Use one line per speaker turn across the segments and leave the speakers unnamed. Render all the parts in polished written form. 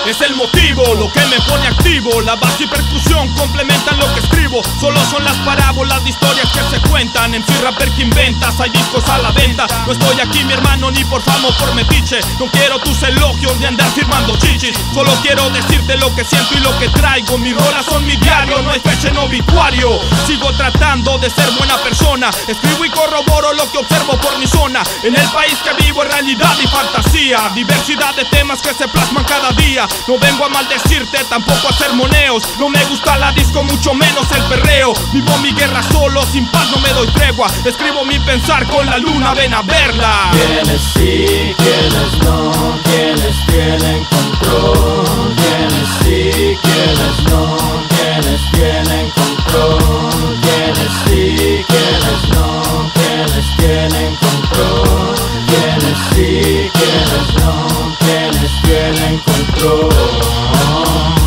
Es el motivo, lo que me pone activo. La base y percusión complementan lo que escribo. Solo son las parábolas de historias que se cuentan. En sí rapper que inventas, hay discos a la venta. No estoy aquí mi hermano ni por fama o por metiche. No quiero tus elogios ni andar firmando chichis. Solo quiero decirte lo que siento y lo que traigo. Mis rolas son mi diario, no hay fecha en obituario. Sigo tratando de ser buena persona. Escribo y corroboro lo que observo por mi zona. En el país que vivo es realidad y fantasía. Diversidad de temas que se plasman cada día. No vengo a maldecirte, tampoco a hacer moneos. No me gusta la disco, mucho menos el perreo. Vivo mi guerra solo, sin paz no me doy tregua. Escribo mi pensar con la luna, ven a verla.
Quienes sí, quienes no, quienes tienen control. Quienes sí, quienes no, quienes tienen control. Quienes sí, quienes no, quienes tienen control. Quienes sí, quienes no, quienes tienen control.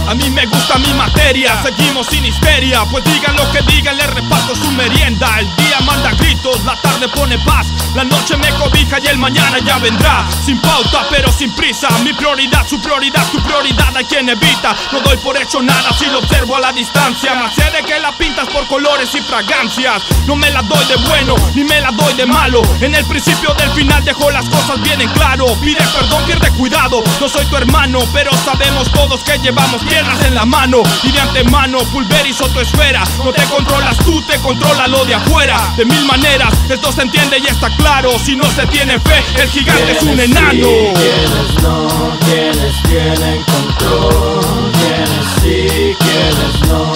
A mí me gusta mi materia, seguimos sin histeria. Pues digan lo que digan, le reparto su merienda. El día manda gritos, la tarde pone paz. La noche me cobija y el mañana ya vendrá. Sin pauta pero sin prisa, mi prioridad, su prioridad, tu prioridad hay quien evita. No doy por hecho nada si lo observo a la distancia. Más sé de que la pintas por colores y fragancias. No me la doy de bueno, ni me la doy de malo. En el principio del final dejo las cosas bien en claro. Pide perdón, pierde cuidado, no soy tu hermano, pero sabemos todos que llevamos piedras en la mano. Y de antemano pulverizo tu esfera. No te controlas tú, te controla lo de afuera. De mil maneras, esto se entiende y está claro. Si no se tiene fe, el gigante es un enano.
Sí, quienes no, quienes tienen control. Quienes sí, quienes no,